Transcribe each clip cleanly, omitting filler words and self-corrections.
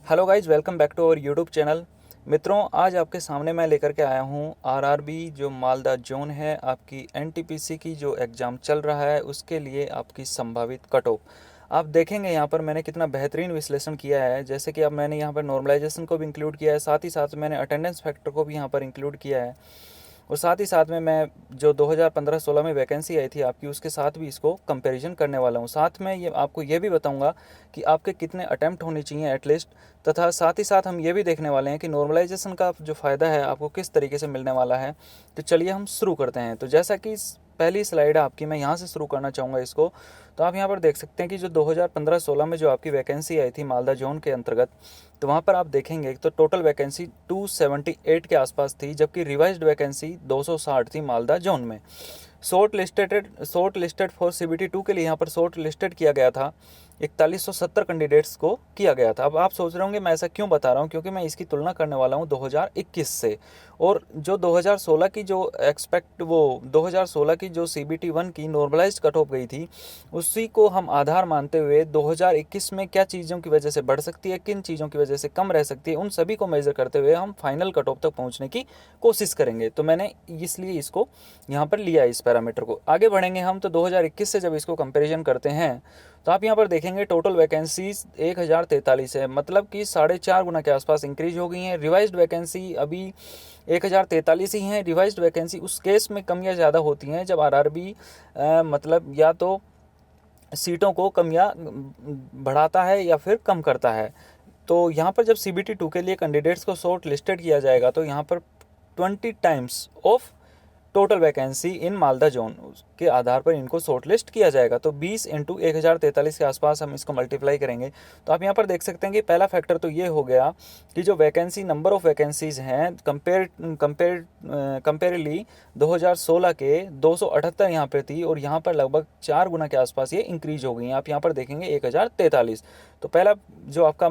Hello guys, welcome back to our YouTube channel. मित्रों, आज आपके सामने मैं लेकर के आया हूँ आरआरबी जो मालदा जोन है, आपकी एनटीपीसी की जो एग्ज़ाम चल रहा है उसके लिए आपकी संभावित कट ऑफ। आप देखेंगे यहाँ पर मैंने कितना बेहतरीन विश्लेषण किया है। जैसे कि अब मैंने यहाँ पर नॉर्मलाइजेशन को भी इंक्लूड किया है, साथ ही साथ मैंने अटेंडेंस फैक्टर को भी यहाँ पर इंक्लूड किया है, और साथ ही साथ में मैं जो 2015-16 में वैकेंसी आई थी आपकी, उसके साथ भी इसको कंपैरिजन करने वाला हूँ। साथ में ये आपको ये भी बताऊंगा कि आपके कितने अटैम्प्ट होने चाहिए एटलीस्ट, तथा साथ ही साथ हम ये भी देखने वाले हैं कि नॉर्मलाइजेशन का जो फ़ायदा है आपको किस तरीके से मिलने वाला है। तो चलिए हम शुरू करते हैं। तो जैसा कि पहली स्लाइड है आपकी, मैं यहाँ से शुरू करना चाहूँगा इसको। तो आप यहाँ पर देख सकते हैं कि जो 2015-16 में जो आपकी वैकेंसी आई थी मालदा जोन के अंतर्गत, तो वहाँ पर आप देखेंगे तो टोटल वैकेंसी 278 के आसपास थी, जबकि रिवाइज्ड वैकेंसी 260 थी मालदा जोन में। शॉर्ट लिस्टेड फॉर सीबीटी 2 के लिए यहाँ पर शॉर्ट लिस्टेड किया गया था, 4170 कैंडिडेट्स को किया गया था। अब आप सोच रहे होंगे मैं ऐसा क्यों बता रहा हूँ, क्योंकि मैं इसकी तुलना करने वाला हूँ 2021 से। और जो 2016 की जो 2016 की जो सीबीटी 1 की नॉर्मलाइज्ड कट ऑफ गई थी, उसी को हम आधार मानते हुए 2021 में क्या चीज़ों की वजह से बढ़ सकती है, किन चीज़ों की वजह से कम रह सकती है, उन सभी को मेजर करते हुए हम फाइनल कट ऑफ तक पहुँचने की कोशिश करेंगे। तो मैंने इसलिए इसको यहाँ पर लिया, इस पैरामीटर को। आगे बढ़ेंगे हम तो 2021 से जब इसको कंपेरिजन करते हैं तो आप यहाँ पर देखेंगे टोटल वैकेंसीज 1043 है, मतलब कि 4.5 गुना के आसपास इंक्रीज हो गई हैं। रिवाइज्ड वैकेंसी अभी 1043 ही हैं। रिवाइज्ड वैकेंसी उस केस में कम या ज़्यादा होती हैं जब आरआरबी मतलब या तो सीटों को कम या बढ़ाता है या फिर कम करता है। तो यहाँ पर जब सीबीटी 2 के लिए कैंडिडेट्स को शॉर्ट लिस्टेड किया जाएगा तो यहाँ पर 20 times of total vacancy in Malda zone के आधार पर इनको शॉर्ट लिस्ट किया जाएगा। तो 20 इंटू 1043 के आसपास हम इसको मल्टीप्लाई करेंगे। तो आप यहाँ पर देख सकते हैं कि पहला फैक्टर तो ये हो गया कि जो वैकेंसी नंबर ऑफ वैकेंसीज हैं कंपेरेली 2016 के 278 यहाँ पर थी, और यहाँ पर लगभग 4 गुना के आसपास ये इंक्रीज हो गई हैं। आप यहाँ पर देखेंगे 1043। तो पहला जो आपका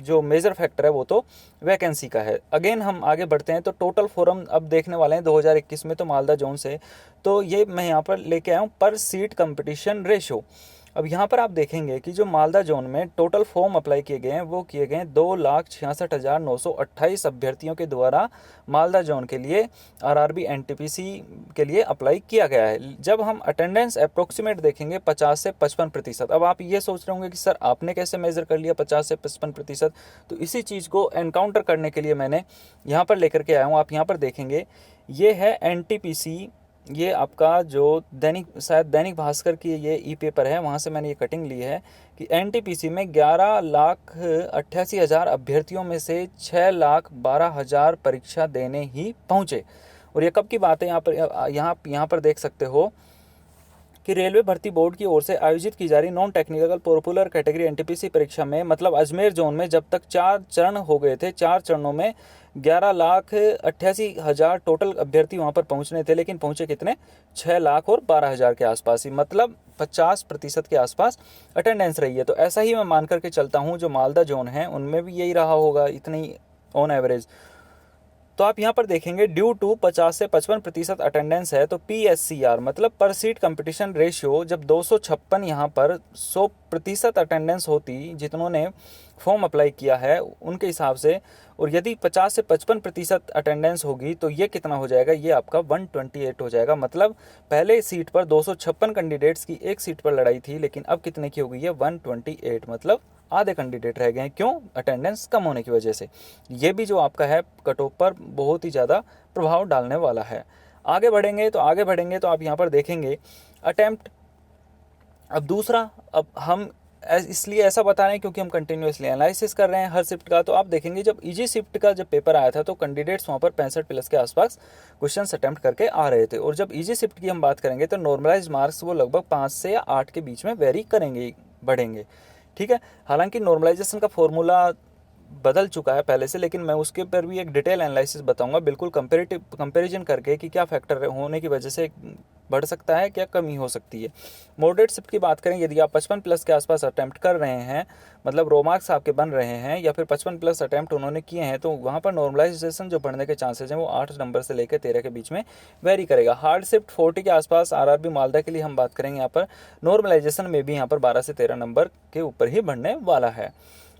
जो मेजर फैक्टर है वो तो वैकेंसी का है। अगेन हम आगे बढ़ते हैं तो टोटल फॉरम अब देखने वाले हैं 2021 में तो मालदा जोन से। तो ये मैं यहाँ पर लेके आया हूँ पर सीट कंपटीशन रेशो। अब यहाँ पर आप देखेंगे कि जो मालदा जोन में टोटल फॉर्म अप्लाई किए गए हैं वो किए गए हैं 2,66,928 अभ्यर्थियों के द्वारा मालदा जोन के लिए आरआरबी एनटीपीसी के लिए अप्लाई किया गया है। जब हम अटेंडेंस अप्रोक्सीमेट देखेंगे 50 से 55%। अब आप ये सोच रहे होंगे कि सर आपने कैसे मेजर कर लिया 50 से 55%? तो इसी चीज़ को एनकाउंटर करने के लिए मैंने यहाँ पर लेकर के आया हूँ। आप यहाँ पर देखेंगे ये है एनटीपीसी, ये आपका जो दैनिक भास्कर की ये ई पेपर है, वहाँ से मैंने ये कटिंग ली है कि एनटीपीसी में 11,88,000 अभ्यर्थियों में से 6,12,000 परीक्षा देने ही पहुँचे। और ये कब की बात है, यहाँ पर देख सकते हो कि रेलवे भर्ती बोर्ड की ओर से आयोजित की जा रही non technical popular category NTPC परीक्षा में, मतलब अजमेर जोन में जब तक 4 चरण हो गए थे, 4 चरणों में 11,88,000 टोटल अभ्यर्थी वहां पर पहुंचने थे, लेकिन पहुंचे कितने? 6,12,000 के आसपास ही, मतलब 50% के आसपास अटेंडेंस रही है। तो ऐसा ही मैं मान करके चलता हूँ जो मालदा जोन है उनमें भी यही रहा होगा, इतनी ऑन एवरेज। तो आप यहाँ पर देखेंगे ड्यू टू 50 से 55% अटेंडेंस है, तो PSCR मतलब पर सीट कंपटीशन रेशियो जब 256 यहाँ पर 100% अटेंडेंस होती जितनों ने फॉर्म अप्लाई किया है उनके हिसाब से, और यदि 50 से 55% अटेंडेंस होगी तो ये कितना हो जाएगा? ये आपका 128 हो जाएगा। मतलब पहले सीट पर 256 कैंडिडेट्स की एक सीट पर लड़ाई थी, लेकिन अब कितने की हो गई है? 128, मतलब आधे कैंडिडेट रह गए हैं। क्यों? अटेंडेंस कम होने की वजह से। ये भी जो आपका है कट ऑफ पर बहुत ही ज़्यादा प्रभाव डालने वाला है। आगे बढ़ेंगे तो आप यहाँ पर देखेंगे अटेम्प्ट। अब दूसरा, अब हम इसलिए ऐसा बता रहे हैं क्योंकि हम कंटिन्यूसली एनालिसिस कर रहे हैं हर शिफ्ट का। तो आप देखेंगे जब ईजी शिफ्ट का जब पेपर आया था तो कैंडिडेट्स वहाँ पर 65+ के आसपास क्वेश्चन अटेम्प्ट करके आ रहे थे, और जब ईजी शिफ्ट की हम बात करेंगे तो नॉर्मलाइज मार्क्स वो लगभग 5 से या 8 के बीच में वेरी करेंगे, बढ़ेंगे। ठीक है, हालांकि नॉर्मलाइजेशन का फॉर्मूला बदल चुका है पहले से, लेकिन मैं उसके पर भी एक डिटेल एनालिसिस बताऊंगा, बिल्कुल कंपैरिजन करके कि क्या फैक्टर होने की वजह से बढ़ सकता है, क्या कमी हो सकती है। मॉडरेट शिफ्ट की बात करें, यदि आप 55+ के आसपास अटैम्प्ट कर रहे हैं, मतलब रो मार्क्स आपके बन रहे हैं या फिर 55+ अटैम्प्ट उन्होंने किए हैं, तो वहाँ पर नॉर्मलाइजेशन जो बढ़ने के चांसेस हैं वो 8 नंबर से लेकर 13 के बीच में वेरी करेगा। हार्ड शिफ्ट 40 के आसपास आरआरबी मालदा के लिए हम बात करेंगे, यहाँ पर नॉर्मलाइजेशन में भी यहाँ पर 12 से 13 नंबर के ऊपर ही बढ़ने वाला है।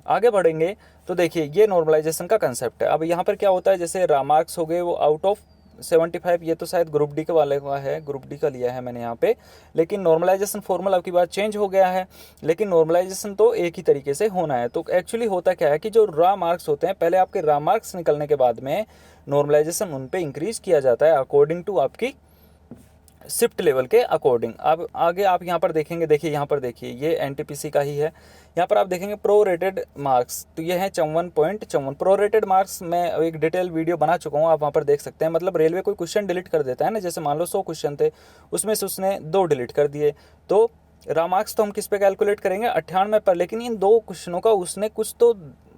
आगे बढ़ेंगे तो देखिए ये नॉर्मलाइजेशन का कंसेप्ट है। अब यहाँ पर क्या होता है, जैसे रामार्क्स हो गए वो आउट ऑफ 75, ये तो शायद ग्रुप डी के वाले का है, ग्रुप डी का लिया है मैंने यहाँ पे, लेकिन नॉर्मलाइजेशन फॉर्मूला की बात चेंज हो गया है, लेकिन नॉर्मलाइजेशन तो एक ही तरीके से होना है। तो एक्चुअली होता क्या है कि जो रा मार्क्स होते हैं, पहले आपके रा मार्क्स निकलने के बाद में नॉर्मलाइजेशन उन पे इंक्रीज किया जाता है अकॉर्डिंग टू आपकी शिफ्ट लेवल के अकॉर्डिंग। अब आगे आप यहाँ पर देखेंगे, देखिए यहाँ पर देखिए ये एनटीपीसी का ही है, यहाँ पर आप देखेंगे प्रो रेटेड मार्क्स, तो ये है 54.54 प्रो रेटेड मार्क्स। मैं एक डिटेल वीडियो बना चुका हूँ, आप वहाँ पर देख सकते हैं। मतलब रेलवे कोई क्वेश्चन डिलीट कर देता है ना, जैसे मान लो 100 क्वेश्चन थे, उसमें से उसने 2 डिलीट कर दिए, तो रा मार्क्स तो हम किस पे कैलकुलेट करेंगे, 98 पर, लेकिन इन 2 क्वेश्चनों का उसने कुछ तो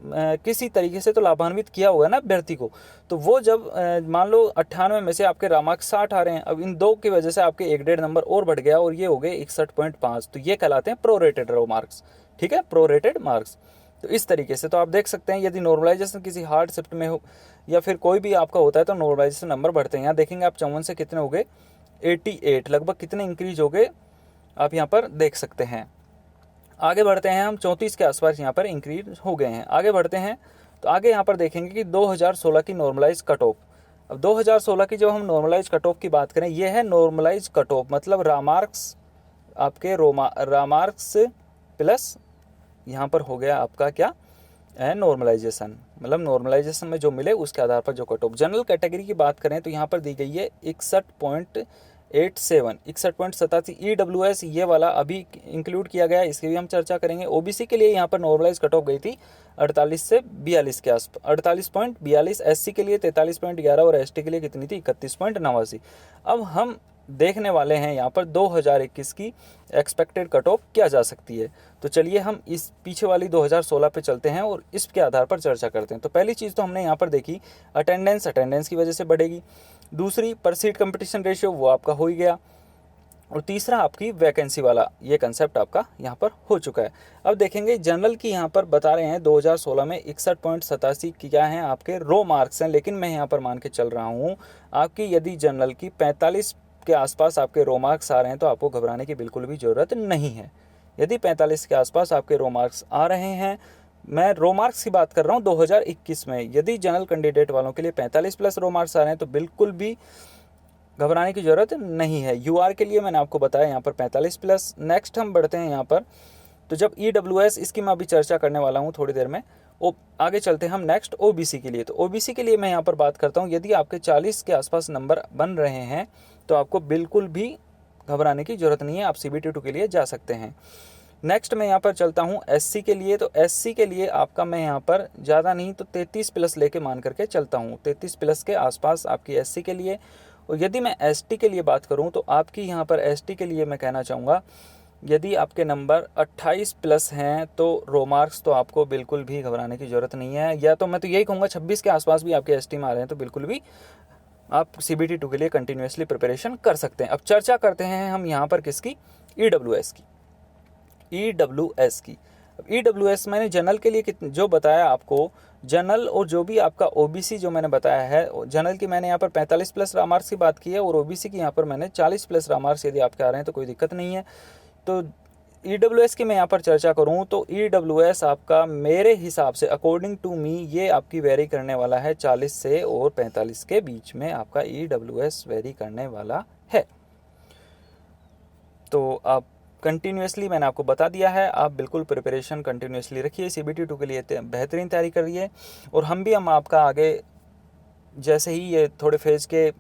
किसी तरीके से तो लाभान्वित किया होगा ना अभ्यर्थी को। तो वो जब मान लो 98 में से आपके रा मार्क्स 60 आ रहे हैं, अब इन 2 की वजह से आपके 1.5 नंबर और बढ़ गया और ये हो गए 61.5, तो ये कहलाते हैं प्रोरेटेड रा मार्क्स। ठीक है, प्रोरेटेड मार्क्स। तो इस तरीके से तो आप देख सकते हैं, यदि नॉर्मलाइजेशन किसी हार्ड शिफ्ट में हो या फिर कोई भी आपका होता है तो नॉर्मलाइजेशन नंबर बढ़ते हैं। यहाँ देखेंगे आप 54 से कितने हो गए 88, लगभग कितने इंक्रीज हो गए आप यहाँ पर देख सकते हैं। आगे बढ़ते हैं हम, 34 के आसपास यहाँ पर इंक्रीज हो गए हैं। आगे बढ़ते हैं तो आगे यहाँ पर देखेंगे कि 2016 की नॉर्मलाइज कट ऑफ। अब 2016 की जब हम नॉर्मलाइज कट ऑफ की बात करें, ये है नॉर्मलाइज कट ऑफ, मतलब रामार्क्स आपके रामार्क्स प्लस यहाँ पर हो गया आपका क्या है नॉर्मलाइजेशन, मतलब नॉर्मलाइजेशन में जो मिले उसके आधार पर जो कट ऑफ। जनरल कैटेगरी की बात करें तो यहाँ पर दी गई है 61.87 EWS, ये वाला अभी इंक्लूड किया गया है, इसकी भी हम चर्चा करेंगे। ओबीसी के लिए यहाँ पर नॉर्मलाइज कट ऑफ गई थी 48 से 42 के आसपास, 48.42, एससी के लिए 43.11 और एसटी के लिए कितनी थी 31.89। अब हम देखने वाले हैं यहाँ पर 2021 की एक्सपेक्टेड कट ऑफ क्या जा सकती है। तो चलिए हम इस पीछे वाली 2016 पे चलते हैं और इसके आधार पर चर्चा करते हैं। तो पहली चीज़ तो हमने यहाँ पर देखी अटेंडेंस की वजह से बढ़ेगी। दूसरी पर सीट कंपटीशन रेशियो, वो आपका हो ही गया। और तीसरा आपकी वैकेंसी वाला ये कंसेप्ट आपका यहाँ पर हो चुका है। अब देखेंगे जनरल की यहाँ पर बता रहे हैं 2016 में 61.87 क्या है आपके रो मार्क्स हैं, लेकिन मैं यहाँ पर मान के चल रहा हूँ आपकी यदि जनरल की 45 के आसपास आपके रो मार्क्स आ रहे हैं तो आपको घबराने की बिल्कुल भी ज़रूरत नहीं है। यदि 45 के आसपास आपके रो मार्क्स आ रहे हैं, मैं रो मार्क्स की बात कर रहा हूँ 2021 में, यदि जनरल कैंडिडेट वालों के लिए 45 प्लस रो मार्क्स आ रहे हैं तो बिल्कुल भी घबराने की ज़रूरत नहीं है। यूआर के लिए मैंने आपको बताया यहाँ पर 45 प्लस। नेक्स्ट हम बढ़ते हैं यहाँ पर, तो जब EWS, इसकी मैं अभी चर्चा करने वाला हूँ थोड़ी देर में। आगे चलते हैं हम नेक्स्ट ओबीसी के लिए। तो ओबीसी के लिए मैं यहाँ पर बात करता हूँ, यदि आपके 40 के आसपास नंबर बन रहे हैं तो आपको बिल्कुल भी घबराने की ज़रूरत नहीं है, आप CBT 2 के लिए जा सकते हैं। नेक्स्ट मैं यहाँ पर चलता हूँ एससी के लिए। तो एससी के लिए आपका मैं यहाँ पर ज़्यादा नहीं तो 33 प्लस लेके मान करके चलता हूँ, 33 प्लस के आसपास आपकी एससी के लिए। और यदि मैं एसटी के लिए बात करूँ तो आपकी यहाँ पर एसटी के लिए मैं कहना चाहूँगा, यदि आपके नंबर 28 प्लस हैं तो रो मार्क्स तो आपको बिल्कुल भी घबराने की ज़रूरत नहीं है, या तो मैं तो यही कहूँगा 26 के आसपास भी आपके एसटी में आ रहे हैं तो बिल्कुल भी आप CBT 2 के लिए कंटिन्यूसली प्रिपरेशन कर सकते हैं। अब चर्चा करते हैं हम यहाँ पर किसकी, EWS की। अब EWS मैंने जनरल के लिए जो बताया आपको, जनरल और जो भी आपका OBC जो मैंने बताया है, जनरल की मैंने यहाँ पर 45 प्लस रा मार्क्स की बात की है और OBC की यहाँ पर मैंने 40 प्लस रा मार्क्स यदि आपके आ रहे हैं तो कोई दिक्कत नहीं है। तो EWS की मैं यहाँ पर चर्चा करूँ तो EWS आपका मेरे हिसाब से अकॉर्डिंग टू मी ये आपकी वेरी करने वाला है 40 से और 45 के बीच में आपका EWS वेरी करने वाला है। तो आप कंटिन्यूसली मैंने आपको बता दिया है, आप बिल्कुल प्रिपरेशन कंटिन्यूसली रखिए, CBT 2 के लिए बेहतरीन तैयारी करिए। और हम आपका आगे जैसे ही ये थोड़े फेज़ के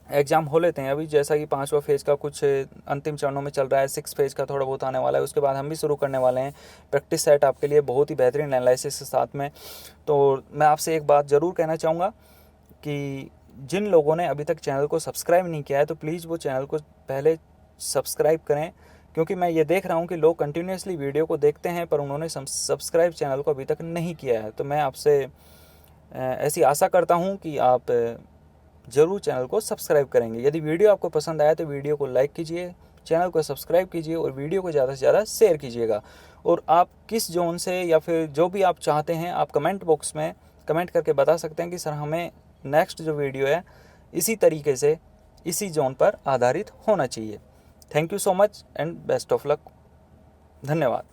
एग्ज़ाम हो लेते हैं, अभी जैसा कि 5वां फेज़ का कुछ अंतिम चरणों में चल रहा है, 6 फेज़ का थोड़ा बहुत आने वाला है, उसके बाद हम भी शुरू करने वाले हैं प्रैक्टिस सेट आपके लिए बहुत ही बेहतरीन एनालिसिस के साथ में। तो मैं आपसे एक बात ज़रूर कहना चाहूँगा कि जिन लोगों ने अभी तक चैनल को सब्सक्राइब नहीं किया है तो प्लीज़ वो चैनल को पहले सब्सक्राइब करें, क्योंकि मैं ये देख रहा हूँ कि लोग कंटिन्यूसली वीडियो को देखते हैं पर उन्होंने सब्सक्राइब चैनल को अभी तक नहीं किया है। तो मैं आपसे ऐसी आशा करता हूँ कि आप ज़रूर चैनल को सब्सक्राइब करेंगे। यदि वीडियो आपको पसंद आया तो वीडियो को लाइक कीजिए, चैनल को सब्सक्राइब कीजिए और वीडियो को ज़्यादा से ज़्यादा शेयर कीजिएगा। और आप किस जोन से या फिर जो भी आप चाहते हैं आप कमेंट बॉक्स में कमेंट करके बता सकते हैं कि सर हमें नेक्स्ट जो वीडियो है इसी तरीके से इसी जोन पर आधारित होना चाहिए। Thank you so much and best of luck. धन्यवाद।